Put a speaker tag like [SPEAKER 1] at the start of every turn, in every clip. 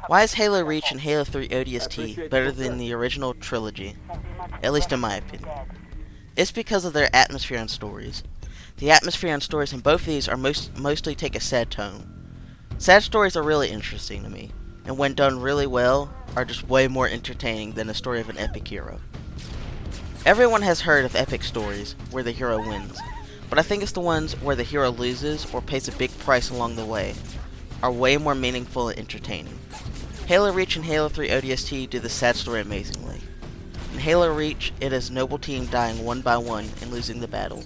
[SPEAKER 1] Why is Halo Reach and Halo 3 ODST better than the original trilogy? At least in my opinion. It's because of their atmosphere and stories. The atmosphere and stories in both of these are mostly take a sad tone. Sad stories are really interesting to me, and when done really well, are just way more entertaining than a story of an epic hero. Everyone has heard of epic stories where the hero wins, but I think it's the ones where the hero loses or pays a big price along the way are way more meaningful and entertaining. Halo Reach and Halo 3 ODST do the sad story amazingly. In Halo Reach, it is Noble Team dying one by one and losing the battle,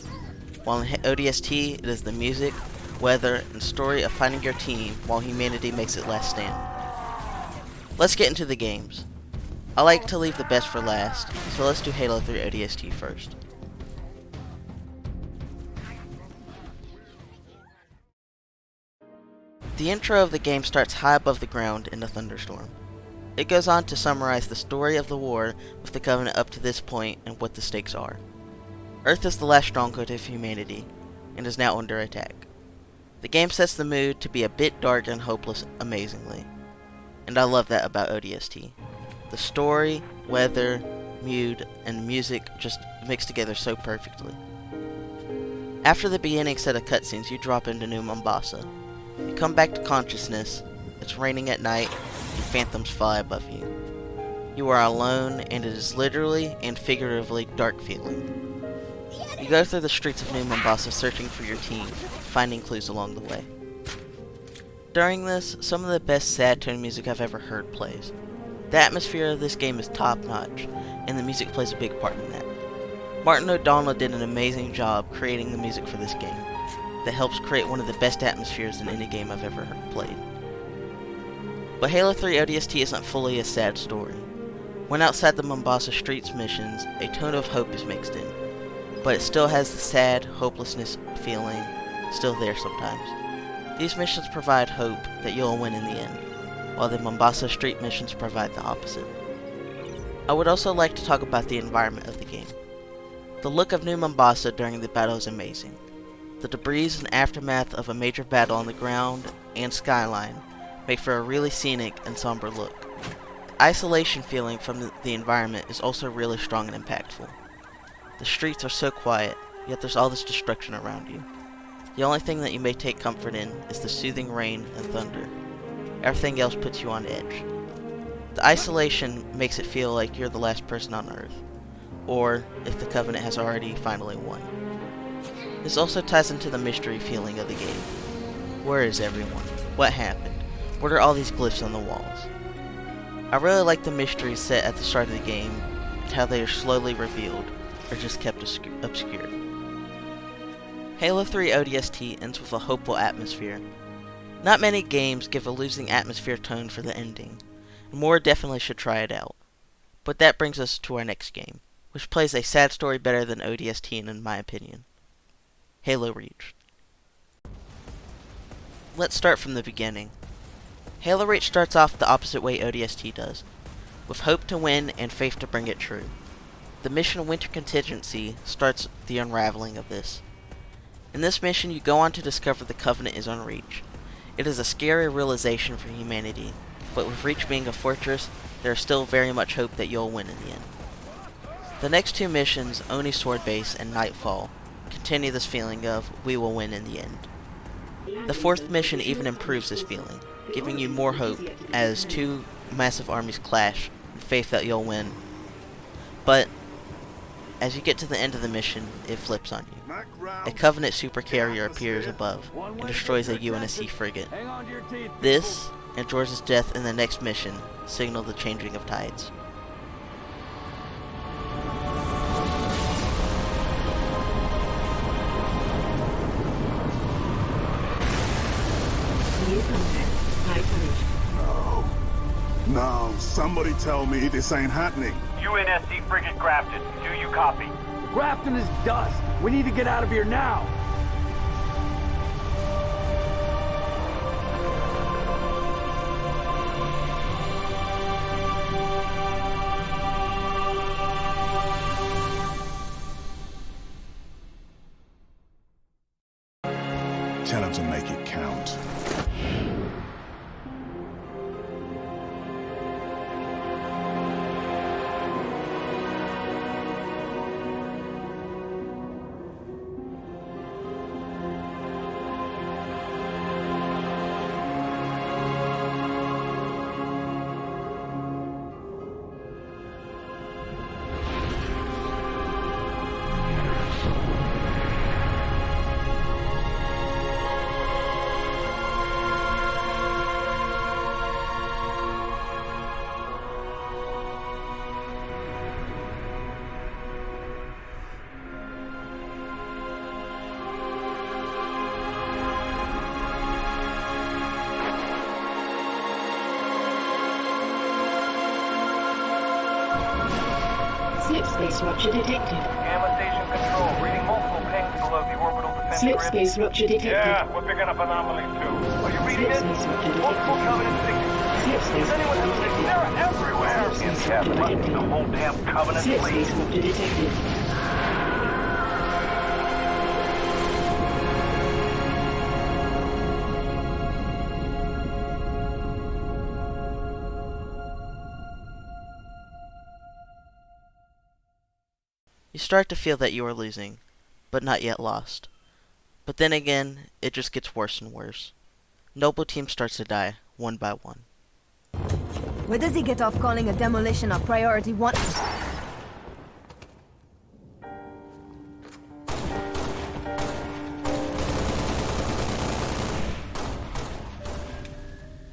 [SPEAKER 1] while in ODST, it is the music, weather, and story of finding your team while humanity makes its last stand. Let's get into the games. I like to leave the best for last, so let's do Halo 3 ODST first. The intro of the game starts high above the ground in a thunderstorm. It goes on to summarize the story of the war with the Covenant up to this point and what the stakes are. Earth is the last stronghold of humanity, and is now under attack. The game sets the mood to be a bit dark and hopeless amazingly, and I love that about ODST. The story, weather, mood, and music just mix together so perfectly. After the beginning set of cutscenes, you drop into New Mombasa. You come back to consciousness, it's raining at night, and phantoms fly above you. You are alone, and it is literally and figuratively dark feeling. You go through the streets of New Mombasa searching for your team, finding clues along the way. During this, some of the best sad tone music I've ever heard plays. The atmosphere of this game is top notch, and the music plays a big part in that. Martin O'Donnell did an amazing job creating the music for this game that helps create one of the best atmospheres in any game I've ever played. But Halo 3 ODST isn't fully a sad story. When outside the Mombasa streets missions, a tone of hope is mixed in, but it still has the sad, hopelessness feeling still there sometimes. These missions provide hope that you'll win in the end, while the Mombasa street missions provide the opposite. I would also like to talk about the environment of the game. The look of New Mombasa during the battle is amazing. The debris and aftermath of a major battle on the ground and skyline make for a really scenic and somber look. The isolation feeling from the environment is also really strong and impactful. The streets are so quiet, yet there's all this destruction around you. The only thing that you may take comfort in is the soothing rain and thunder. Everything else puts you on edge. The isolation makes it feel like you're the last person on Earth, or if the Covenant has already finally won. This also ties into the mystery feeling of the game. Where is everyone? What happened? What are all these glyphs on the walls? I really like the mysteries set at the start of the game, and how they are slowly revealed, or just kept obscure. Halo 3 ODST ends with a hopeful atmosphere. Not many games give a losing atmosphere tone for the ending, and more definitely should try it out. But that brings us to our next game, which plays a sad story better than ODST in my opinion. Halo Reach. Let's start from the beginning. Halo Reach starts off the opposite way ODST does, with hope to win and faith to bring it true. The mission Winter Contingency starts the unraveling of this. In this mission, you go on to discover the Covenant is on Reach. It is a scary realization for humanity, but with Reach being a fortress, there is still very much hope that you'll win in the end. The next two missions, Oni Sword Base and Nightfall, continue this feeling of we will win in the end. The fourth mission even improves this feeling, giving you more hope as two massive armies clash and faith that you'll win. But as you get to the end of the mission, it flips on you. A Covenant supercarrier appears above and destroys a UNSC frigate. This, and George's death in the next mission, signal the changing of tides.
[SPEAKER 2] No, somebody tell me this ain't happening.
[SPEAKER 3] UNSC frigate Grafton. Do you copy?
[SPEAKER 4] Grafton is dust. We need to get out of here now.
[SPEAKER 2] Tell him to make it count.
[SPEAKER 5] Slip space rupture detected.
[SPEAKER 3] Gamma station control, reading multiple pings below the orbital defense
[SPEAKER 5] Slip
[SPEAKER 3] grid.
[SPEAKER 5] space rupture detected.
[SPEAKER 3] Yeah, we're picking up anomalies too. Are you reading
[SPEAKER 5] Slip
[SPEAKER 3] it?
[SPEAKER 5] space rupture
[SPEAKER 3] Multiple
[SPEAKER 5] detected.
[SPEAKER 3] Covenant signatures.
[SPEAKER 5] Slip
[SPEAKER 3] Is
[SPEAKER 5] space
[SPEAKER 3] anyone
[SPEAKER 5] rupture
[SPEAKER 3] listening?
[SPEAKER 5] detected.
[SPEAKER 3] They're everywhere!
[SPEAKER 5] Slip space
[SPEAKER 3] Yeah,
[SPEAKER 5] rupture
[SPEAKER 3] but
[SPEAKER 5] detected.
[SPEAKER 3] the whole damn Covenant
[SPEAKER 5] Slip
[SPEAKER 3] fleet.
[SPEAKER 5] space rupture detected.
[SPEAKER 1] You start to feel that you are losing, but not yet lost. But then again, it just gets worse and worse. Noble Team starts to die, one by one.
[SPEAKER 6] Where does he get off calling a demolition a priority one?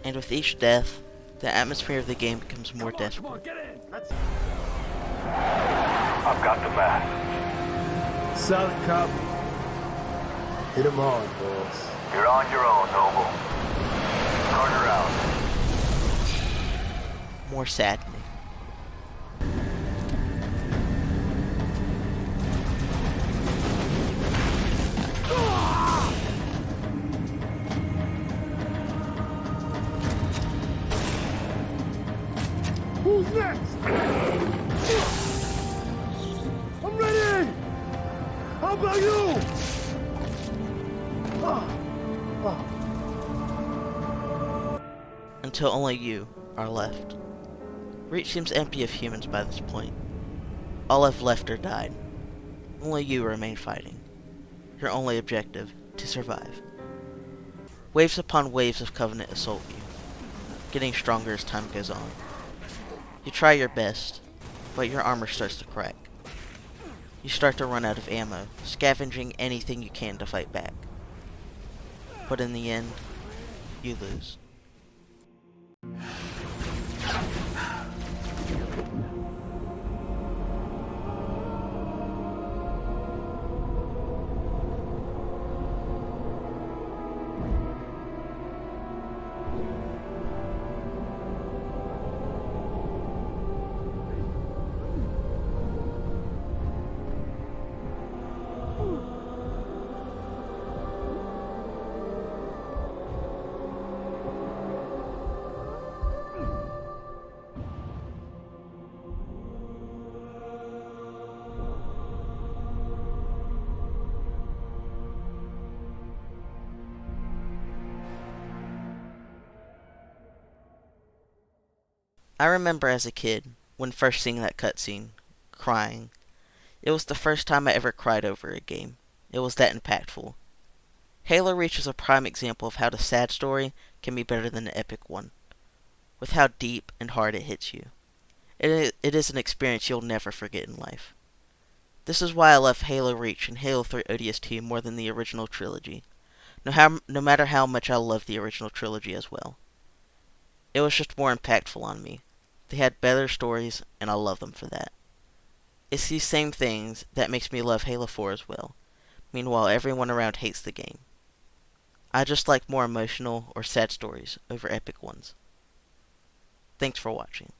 [SPEAKER 1] And with each death, the atmosphere of the game becomes more desperate.
[SPEAKER 4] Get in.
[SPEAKER 3] I've got the math.
[SPEAKER 7] Solid copy. Hit 'em hard, boss.
[SPEAKER 3] You're on your own, Noble. Carter out.
[SPEAKER 1] More saddening.
[SPEAKER 7] Who's next? I'm ready! How about you?
[SPEAKER 1] Until only you are left. Reach seems empty of humans by this point. All have left or died. Only you remain fighting. Your only objective, to survive. Waves upon waves of Covenant assault you, getting stronger as time goes on. You try your best, but your armor starts to crack. You start to run out of ammo, scavenging anything you can to fight back. But in the end, you lose. I remember as a kid, when first seeing that cutscene, crying. It was the first time I ever cried over a game. It was that impactful. Halo Reach is a prime example of how the sad story can be better than the epic one, with how deep and hard it hits you. It is an experience you'll never forget in life. This is why I love Halo Reach and Halo 3 ODST more than the original trilogy, no matter how much I love the original trilogy as well. It was just more impactful on me. They had better stories, and I love them for that. It's these same things that makes me love Halo 4 as well. Meanwhile, everyone around hates the game. I just like more emotional or sad stories over epic ones. Thanks for watching.